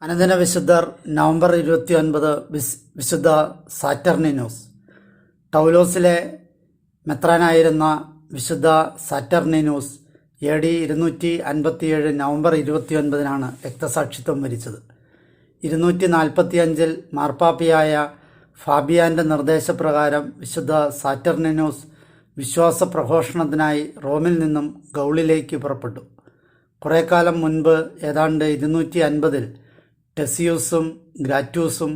അനുദിന വിശുദ്ധർ നവംബർ 29 വിശുദ്ധ സാറ്റർനിനൂസ്. ടൗലോസിലെ മെത്രാനായിരുന്ന വിശുദ്ധ സാറ്റർനിനൂസ് AD 257 നവംബർ 29 രക്തസാക്ഷിത്വം വരിച്ചത്. 245 മാർപ്പാപ്പിയായ ഫാബിയാൻ്റെ നിർദ്ദേശപ്രകാരം വിശുദ്ധ സാറ്റർനിനൂസ് വിശ്വാസ പ്രഘോഷണത്തിനായി റോമിൽ നിന്നും ഗൗളിലേക്ക് പുറപ്പെട്ടു. കുറേക്കാലം മുൻപ് ഏതാണ്ട് 250 ടെസിയൂസും ഗ്രാറ്റൂസും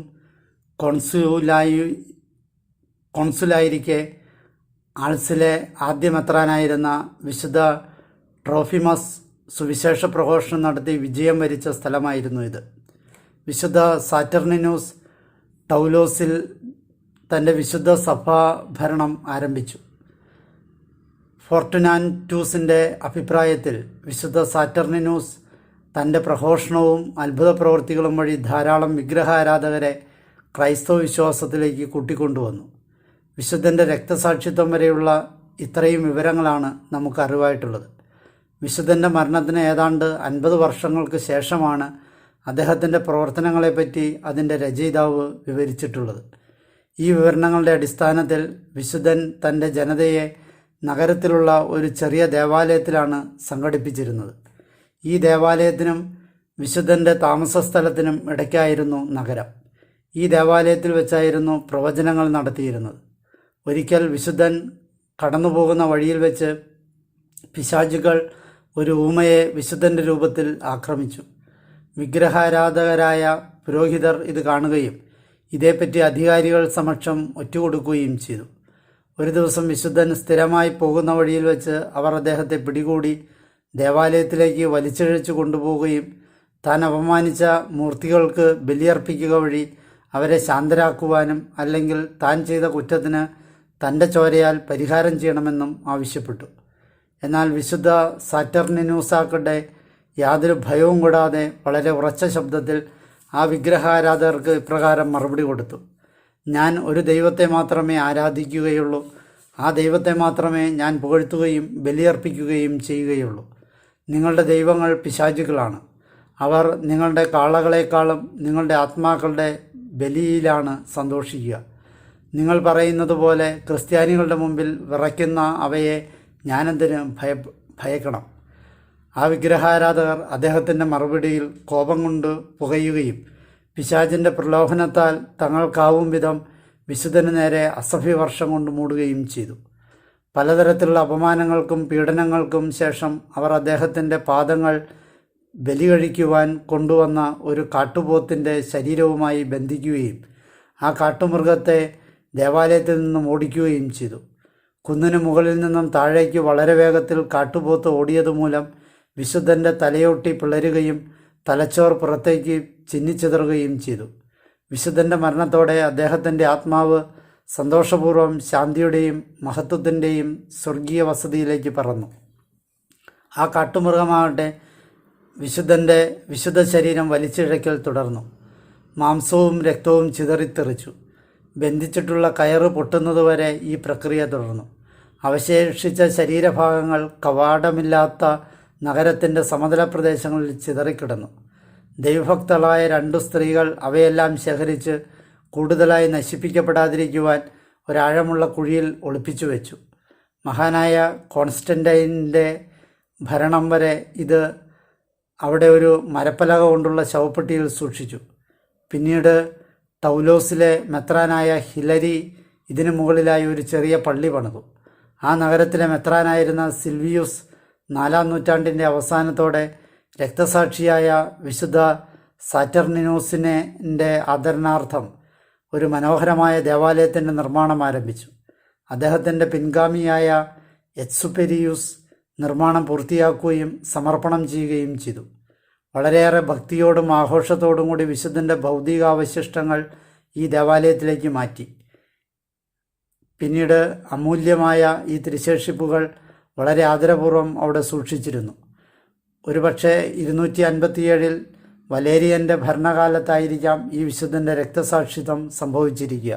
കോൺസുലായിരിക്കെ ആൾസിലെ ആദ്യ മെത്രാനായിരുന്ന വിശുദ്ധ ട്രോഫിമസ് സുവിശേഷ പ്രഘോഷണം നടത്തി വിജയം വരിച്ച സ്ഥലമായിരുന്നു ഇത്. വിശുദ്ധ സാറ്റർനിനൂസ് ടൗലോസിൽ തൻ്റെ വിശുദ്ധ സഭാഭരണം ആരംഭിച്ചു. ഫോർട്ടുനാറ്റൂസിൻ്റെ അഭിപ്രായത്തിൽ വിശുദ്ധ സാറ്റർനിനൂസ് തൻ്റെ പ്രഘോഷണവും അത്ഭുത പ്രവൃത്തികളും വഴി ധാരാളം വിഗ്രഹാരാധകരെ ക്രൈസ്തവ വിശ്വാസത്തിലേക്ക് കൂട്ടിക്കൊണ്ടുവന്നു. വിശുദ്ധൻ്റെ രക്തസാക്ഷിത്വം വരെയുള്ള ഇത്രയും വിവരങ്ങളാണ് നമുക്ക് അറിവായിട്ടുള്ളത്. വിശുദ്ധൻ്റെ മരണത്തിന് ഏതാണ്ട് 50 വർഷങ്ങൾക്ക് ശേഷമാണ് അദ്ദേഹത്തിൻ്റെ പ്രവർത്തനങ്ങളെപ്പറ്റി അതിൻ്റെ രചയിതാവ് വിവരിച്ചിട്ടുള്ളത്. ഈ വിവരണങ്ങളുടെ അടിസ്ഥാനത്തിൽ വിശുദ്ധൻ തൻ്റെ ജനതയെ നഗരത്തിലുള്ള ഒരു ചെറിയ ദേവാലയത്തിലാണ് സംഘടിപ്പിച്ചിരുന്നത്. ഈ ദേവാലയത്തിനും വിശുദ്ധൻ്റെ താമസസ്ഥലത്തിനും ഇടയ്ക്കായിരുന്നു നഗരം. ഈ ദേവാലയത്തിൽ വെച്ചായിരുന്നു പ്രവചനങ്ങൾ നടത്തിയിരുന്നത്. ഒരിക്കൽ വിശുദ്ധൻ കടന്നുപോകുന്ന വഴിയിൽ വെച്ച് പിശാചുകൾ ഒരു ഊമയെ വിശുദ്ധൻ്റെ രൂപത്തിൽ ആക്രമിച്ചു. വിഗ്രഹാരാധകരായ പുരോഹിതർ ഇത് കാണുകയും ഇതേപ്പറ്റി അധികാരികൾ സമക്ഷം ഒറ്റുകൊടുക്കുകയും ചെയ്തു. ഒരു ദിവസം വിശുദ്ധൻ സ്ഥിരമായി പോകുന്ന വഴിയിൽ വെച്ച് അവർ അദ്ദേഹത്തെ പിടികൂടി ദേവാലയത്തിലേക്ക് വലിച്ചിഴച്ചു കൊണ്ടുപോവുകയും താൻ അപമാനിച്ച മൂർത്തികൾക്ക് ബലിയർപ്പിക്കുക വഴി അവരെ ശാന്തരാക്കുവാനും അല്ലെങ്കിൽ താൻ ചെയ്ത കുറ്റത്തിന് തൻ്റെ ചോരയാൽ പരിഹാരം ചെയ്യണമെന്നും ആവശ്യപ്പെട്ടു. എന്നാൽ വിശുദ്ധ സാറ്റർനിനൂസാക്കട്ടെ യാതൊരു ഭയവും കൂടാതെ വളരെ ഉറച്ച ശബ്ദത്തിൽ ആ വിഗ്രഹാരാധകർക്ക് ഇപ്രകാരം മറുപടി കൊടുത്തു: ഞാൻ ഒരു ദൈവത്തെ മാത്രമേ ആരാധിക്കുകയുള്ളൂ. ആ ദൈവത്തെ മാത്രമേ ഞാൻ പുകഴ്ത്തുകയും ബലിയർപ്പിക്കുകയും ചെയ്യുകയുള്ളൂ. നിങ്ങളുടെ ദൈവങ്ങൾ പിശാചുകളാണ്. അവർ നിങ്ങളുടെ കാളകളെക്കാളും നിങ്ങളുടെ ആത്മാക്കളുടെ ബലിയിലാണ് സന്തോഷിക്കുക. നിങ്ങൾ പറയുന്നത് പോലെ ക്രിസ്ത്യാനികളുടെ മുമ്പിൽ വിറയ്ക്കുന്ന അവയെ ഞാനെന്തിന് ഭയക്കണം? ആ വിഗ്രഹാരാധകർ അദ്ദേഹത്തിൻ്റെ മറുപടിയിൽ കോപം കൊണ്ട് പുകയുകയും പിശാചിൻ്റെ പ്രലോഭനത്താൽ തങ്ങൾക്കാവും വിധം വിശുദ്ധന് നേരെ അസഭ്യവർഷം കൊണ്ട് മൂടുകയും ചെയ്തു. പലതരത്തിലുള്ള അപമാനങ്ങൾക്കും പീഡനങ്ങൾക്കും ശേഷം അവർ അദ്ദേഹത്തിൻ്റെ പാദങ്ങൾ ബലി കഴിക്കുവാൻ കൊണ്ടുവന്ന ഒരു കാട്ടുപോത്തിൻ്റെ ശരീരവുമായി ബന്ധിക്കുകയും ആ കാട്ടുമൃഗത്തെ ദേവാലയത്തിൽ നിന്നും ഓടിക്കുകയും ചെയ്തു. കുന്നിന് മുകളിൽ നിന്നും താഴേക്ക് വളരെ വേഗത്തിൽ കാട്ടുപോത്ത് ഓടിയതുമൂലം വിശുദ്ധൻ്റെ തലയൊട്ടി പിളരുകയും തലച്ചോർ പുറത്തേക്ക് ചിന്നിച്ചിതറുകയും ചെയ്തു. വിശുദ്ധൻ്റെ മരണത്തോടെ അദ്ദേഹത്തിൻ്റെ ആത്മാവ് സന്തോഷപൂർവ്വം ശാന്തിയുടെയും മഹത്വത്തിൻ്റെയും സ്വർഗീയ വസതിയിലേക്ക് പറന്നു. ആ കാട്ടുമൃഗമാകട്ടെ വിശുദ്ധൻ്റെ വിശുദ്ധ ശരീരം വലിച്ചിഴയ്ക്കൽ തുടർന്നു. മാംസവും രക്തവും ചിതറിത്തെറിച്ചു. ബന്ധിച്ചിട്ടുള്ള കയറ് പൊട്ടുന്നതുവരെ ഈ പ്രക്രിയ തുടർന്നു. അവശേഷിച്ച ശരീരഭാഗങ്ങൾ കവാടമില്ലാത്ത നഗരത്തിൻ്റെ സമതല പ്രദേശങ്ങളിൽ ചിതറിക്കിടന്നു. ദൈവഭക്തളായ 2 സ്ത്രീകൾ അവയെല്ലാം ശേഖരിച്ച് കൂടുതലായി നശിപ്പിക്കപ്പെടാതിരിക്കുവാൻ ഒരാഴമുള്ള കുഴിയിൽ ഒളിപ്പിച്ചു വെച്ചു. മഹാനായ കോൺസ്റ്റന്റൈൻ്റെ ഭരണം വരെ ഇത് അവിടെ ഒരു മരപ്പലക കൊണ്ടുള്ള ശവപ്പെട്ടിയിൽ സൂക്ഷിച്ചു. പിന്നീട് ടൗലോസിലെ മെത്രാനായ ഹിലരി ഇതിനു മുകളിലായി ഒരു ചെറിയ പള്ളി പണിതു. ആ നഗരത്തിലെ മെത്രാനായിരുന്ന സിൽവിയൂസ് 4-ാം നൂറ്റാണ്ടിൻ്റെ അവസാനത്തോടെ രക്തസാക്ഷിയായ വിശുദ്ധ സാറ്റർനിനൂസിൻ്റെ ആദരണാർത്ഥം ഒരു മനോഹരമായ ദേവാലയത്തിൻ്റെ നിർമ്മാണം ആരംഭിച്ചു. അദ്ദേഹത്തിൻ്റെ പിൻഗാമിയായ എക്സുപെരിയൂസ് നിർമ്മാണം പൂർത്തിയാക്കുകയും സമർപ്പണം ചെയ്യുകയും ചെയ്തു. വളരെയേറെ ഭക്തിയോടും ആഘോഷത്തോടും കൂടി വിശുദ്ധൻ്റെ ഭൗതികാവശിഷ്ടങ്ങൾ ഈ ദേവാലയത്തിലേക്ക് മാറ്റി. പിന്നീട് അമൂല്യമായ ഈ തിരുശേഷിപ്പുകൾ വളരെ ആദരപൂർവ്വം അവിടെ സൂക്ഷിച്ചിരുന്നു. ഒരുപക്ഷെ 257 വലേരിയൻ്റെ ഭരണകാലത്തായിരിക്കാം ഈ വിശുദ്ധൻ്റെ രക്തസാക്ഷിത്വം സംഭവിച്ചിരിക്കുക.